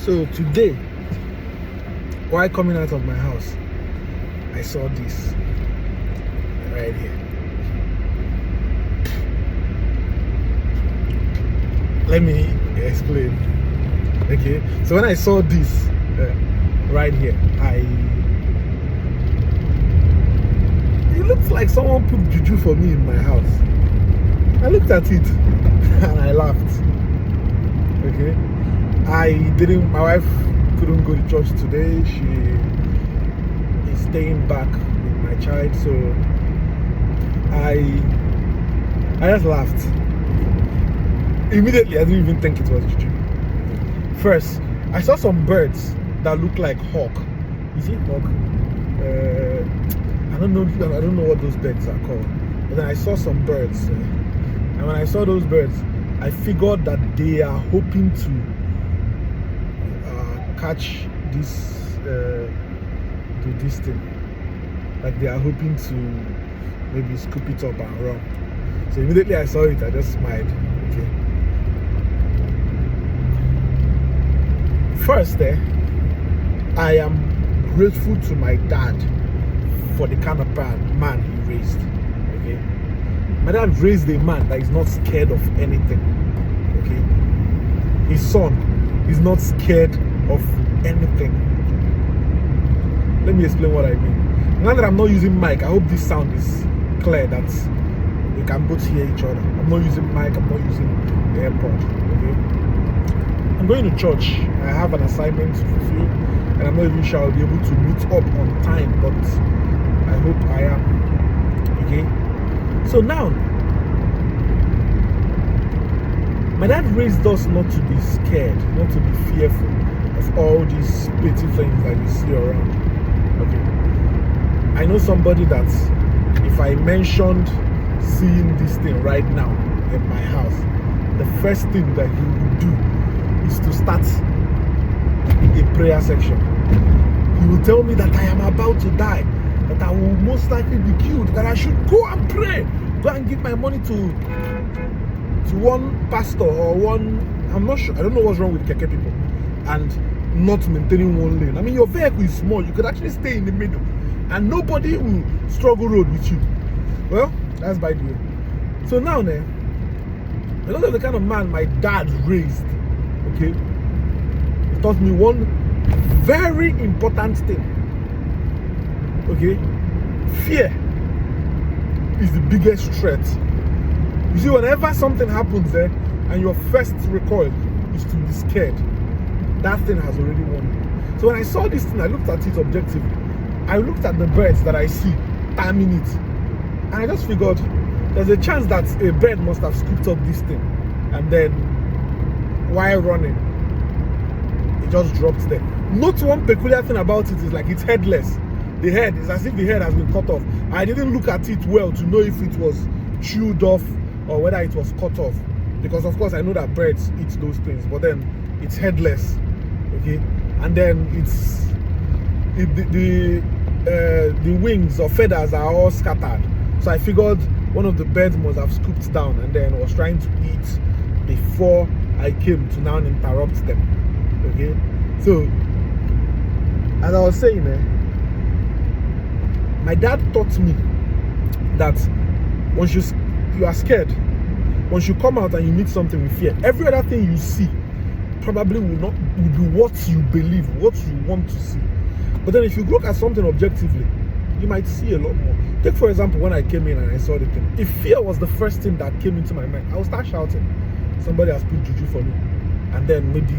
So today, while coming out of my house, I saw this right here. Let me explain. Okay, so when I saw this right here, it looks like someone put juju for me in my house. I looked at it and I laughed. Okay, my wife couldn't go to church today. She is staying back with my child, so I just laughed. Immediately, I didn't even think it was juju. First, I saw some birds that look like hawk. Is it hawk? I don't know what those birds are called. But then I saw some birds, and when I saw those birds, I figured that they are hoping to catch this thing. Like they are hoping to maybe scoop it up and run. So immediately I saw it, I just smiled. Okay. First, I am grateful to my dad for the kind of man he raised. Okay, my dad raised a man that is not scared of anything. Okay, his son is not scared of anything. Let me explain what I mean. Now that I'm not using mic, I hope this sound is clear, that we can both hear each other. I'm not using mic, I'm not using the AirPod. Okay, I'm going to church. I have an assignment to fulfill, and I'm not even sure I'll be able to meet up on time, but I hope I am. Okay, so now my dad raised us not to be scared, not to be fearful of all these petty things that you see around. Okay, I know somebody that if I mentioned seeing this thing right now in my house, the first thing that he would do is to start a prayer section. He will tell me that I am about to die, that I will most likely be killed, that I should go and pray, go and give my money to one pastor or one, I'm not sure, I don't know what's wrong with keke people, and not maintaining one lane. I mean, your vehicle is small, you could actually stay in the middle and nobody will struggle road with you. Well, that's by the way. So now, because of the kind of man my dad raised, okay, he taught me one very important thing. Okay, fear is the biggest threat. You see, whenever something happens there and your first recoil is to be scared, that thing has already won. So when I saw this thing, I looked at it objectively. I looked at the birds that I see timing it, and I just figured there's a chance that a bird must have scooped up this thing, and then while running, it just dropped there. Not one peculiar thing about it is like it's headless. The head is as if the head has been cut off. I didn't look at it well to know if it was chewed off or whether it was cut off, because of course I know that birds eat those things, but then it's headless. Okay, and then the wings or feathers are all scattered. So I figured one of the birds must have scooped down and then was trying to eat before I came to now interrupt them. Okay, so as I was saying, my dad taught me that once you are scared, once you come out and you meet something with fear, every other thing you see probably will be what you believe, what you want to see. But then if you look at something objectively, you might see a lot more. Take for example, when I came in and I saw the thing, if fear was the first thing that came into my mind, I would start shouting, somebody has put juju for me. And then maybe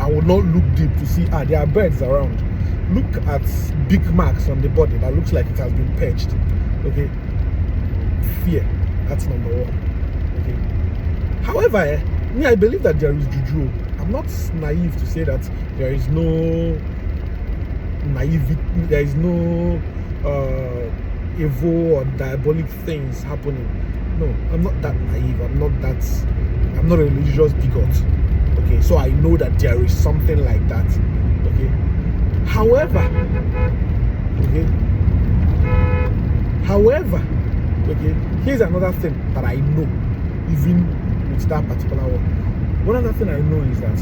I would not look deep to see, there are birds around. Look at big marks on the body that looks like it has been perched. Okay, fear, that's number one. Okay, however, me, I believe that there is juju. I'm not naive to say that there is no naivety, there is no evil or diabolic things happening. No, I'm not that naive. I'm not a religious bigot. Okay, so I know that there is something like that. Okay, however, here's another thing that I know, even with that particular one. one other thing I know is that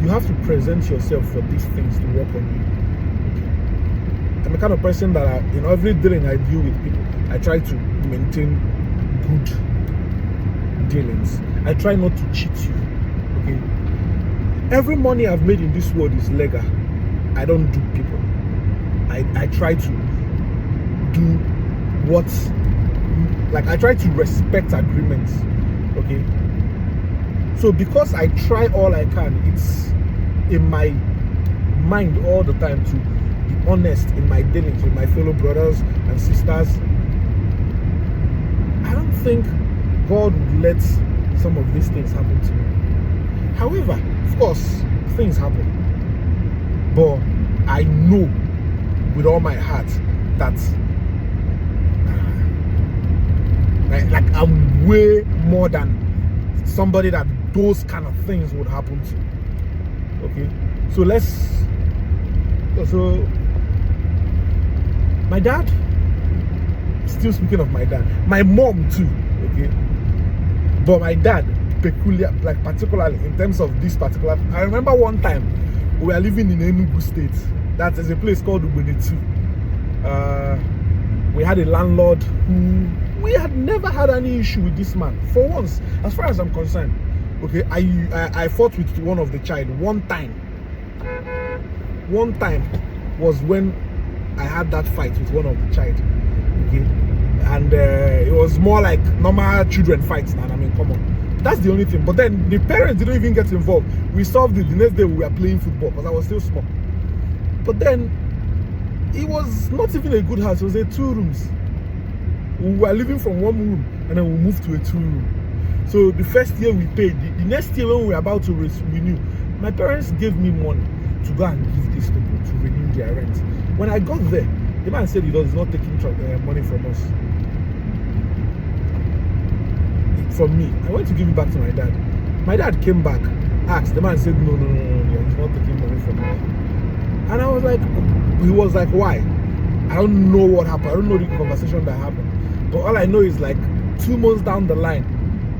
you have to present yourself for these things to work on you. I'm the kind of person that in every dealing I deal with people, I try to maintain good dealings. I try not to cheat you. Okay. Every money I've made in this world is legal. I don't do people. I try to do what's like, I try to respect agreements. Okay. So because I try all I can, it's in my mind all the time to be honest in my dealings with my fellow brothers and sisters. I don't think God would let some of these things happen to me. However, of course, things happen. But I know with all my heart that like I'm way more than somebody that those kind of things would happen to. Okay, so my dad, still speaking of my dad, my mom too. Okay, but my dad particularly in terms of this particular, I remember one time we were living in Enugu State. That is a place called Ubenetu. We had a landlord who we had never had any issue with this man for once, as far as I'm concerned. Okay, I fought with one of the child one time. One time was when I had that fight with one of the child. Okay, and it was more like normal children fights. And I mean, come on, that's the only thing. But then the parents didn't even get involved. We solved it the next day. We were playing football because I was still small. But then it was not even a good house. It was a 2 rooms. We were living from 1 room and then we moved to a 2 room. So the first year we paid. The next year when we were about to renew, my parents gave me money to go and give these people to renew their rent. When I got there, the man said he's not taking money from us. From me, I went to give it back to my dad. My dad came back, asked. The man said, no, he's not taking money from us. And I was like, he was like, why? I don't know what happened. I don't know the conversation that happened. But all I know is like 2 months down the line,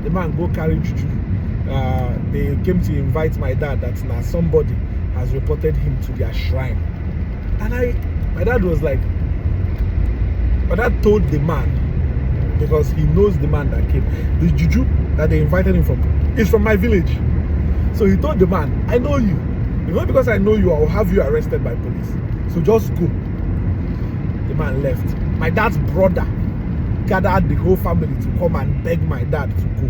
the man go carry juju. They came to invite my dad that now somebody has reported him to their shrine. And my dad was like, my dad told the man, because he knows the man that came, the juju that they invited him from is from my village. So he told the man, I know you. Not because I know you, I will have you arrested by police. So just go. The man left. My dad's brother gathered the whole family to come and beg my dad to go.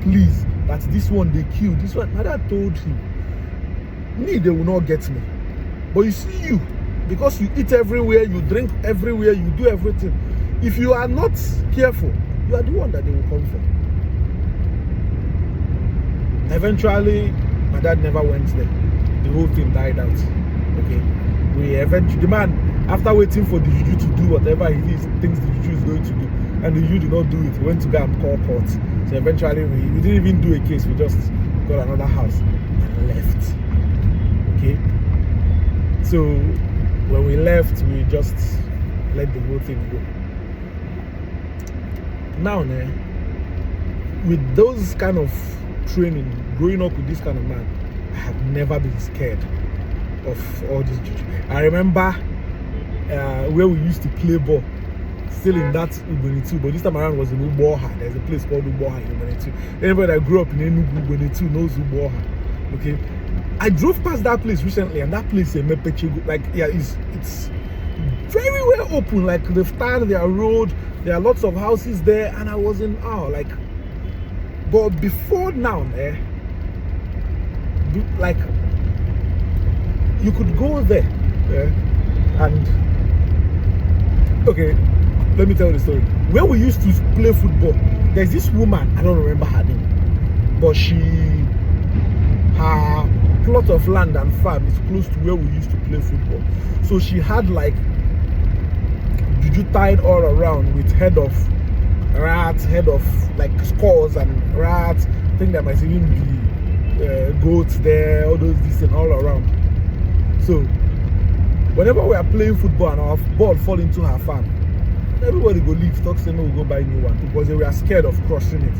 Please, that's this one they killed. This one, my dad told him, me, they will not get me. But you see you, because you eat everywhere, you drink everywhere, you do everything. If you are not careful, you are the one that they will come for. Eventually, my dad never went there. The whole thing died out. Okay, the man, after waiting for the juju to do whatever he thinks the juju is going to do, and the juju did not do it, he went to go and call court. So eventually we didn't even do a case, we just got another house and left. Okay, so when we left, we just let the whole thing go. Now with those kind of training, growing up with this kind of man, I have never been scared of all this juju. I remember where we used to play ball, still in that Ubenetu, but this time around was in Uboha. There's a place called Uboha in Ubenetu. Anybody that grew up in Enugu, Ubenetu knows Uboha. Okay, I drove past that place recently, and that place is like, yeah, it's very well open. Like they've tarred their road, there are lots of houses there, and I was in awe. Like, but before now, like you could go there, and okay, let me tell you the story. Where we used to play football, there's this woman, I don't remember her name, but her plot of land and farm is close to where we used to play football. So she had like juju tied all around with head of rats, head of like squirrels and rats. I think there might even be goats there, all those this and all around. So whenever we are playing football and our ball fall into her farm, everybody go leave, talk, say no, we'll go buy a new one, because they were scared of crossing it.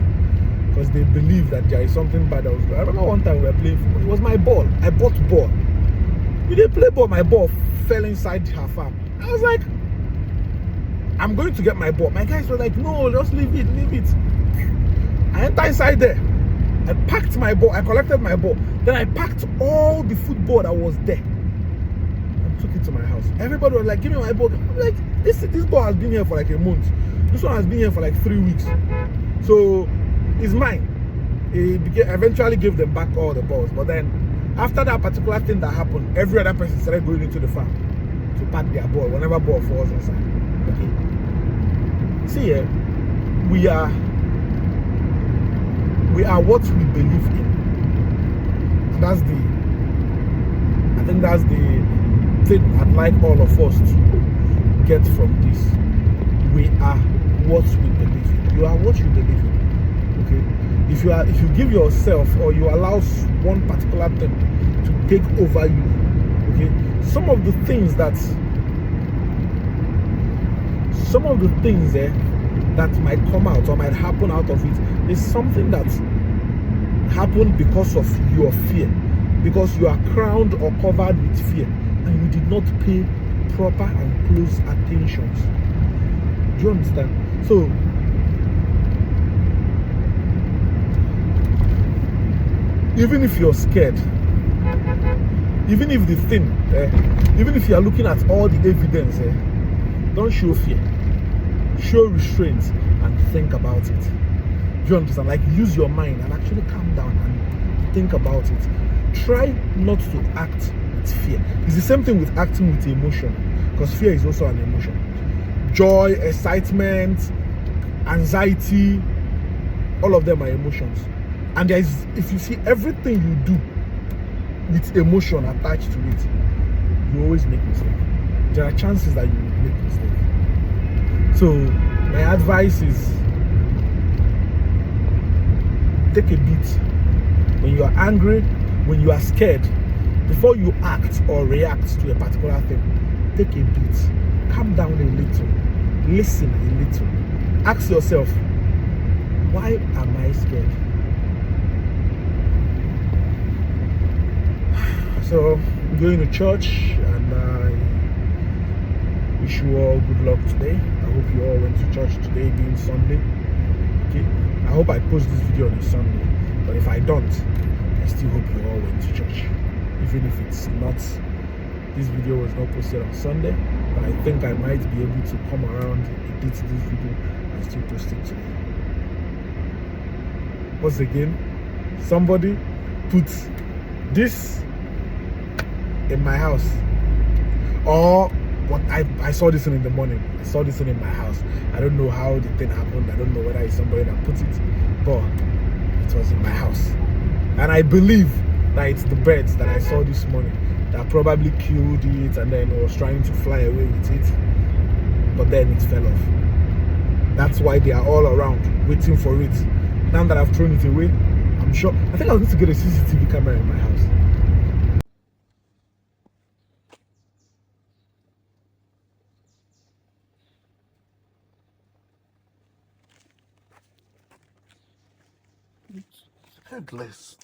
because they believe that there is something bad that was going. I remember one time we were playing football. It was my ball. I bought ball. We didn't play ball. My ball fell inside her farm. I was like, I'm going to get my ball. My guys were like, no, just leave it, leave it. I entered inside there. I packed my ball. I collected my ball. Then I packed all the football that was there and took it to my house. Everybody was like, give me my ball. I'm like, this ball has been here for like a month. This one has been here for like 3 weeks. So it's mine. Eventually gave them back all the balls. But then after that particular thing that happened, every other person started going into the farm to pack their ball whenever ball falls inside. Okay. See here, we are what we believe in. And I think that's the thing I'd like all of us to get from this. We are what we believe in. You are what you believe in. Okay. If you give yourself, or you allow one particular thing to take over you, okay, some of the things that might come out or might happen out of it is something that happened because of your fear, because you are crowned or covered with fear and you did not pay proper and close attentions. Do you understand? So even if you're scared, even if the thing, even if you are looking at all the evidence, don't show fear. Show restraint and think about it. Do you understand? Like, use your mind and actually calm down and think about it. Try not to act with fear. It's the same thing with acting with emotion, because fear is also an emotion. Joy, excitement, anxiety, all of them are emotions. And there is, if you see everything you do with emotion attached to it, you always make mistake. There are chances that you will make mistake. So my advice is, take a beat. When you are angry, when you are scared, before you act or react to a particular thing, take a beat. Calm down a little. Listen a little. Ask yourself, why am I scared? So I'm going to church, and I wish you all good luck today. I hope you all went to church today, being Sunday. Okay, I hope I post this video on a Sunday, but if I don't, I still hope you all went to church, even if it's not. This video was not posted on Sunday, but I think I might be able to come around, edit this video, and still post it today. Once again, somebody put this in my house, or what, I saw this in the morning. I saw this in my house. I don't know how the thing happened. I don't know whether it's somebody that put it, but it was in my house. And I believe that it's the birds that I saw this morning that probably killed it and then was trying to fly away with it, but then it fell off. That's why they are all around waiting for it. Now that I've thrown it away, I'm sure, I think I need to get a CCTV camera in my house. Headless.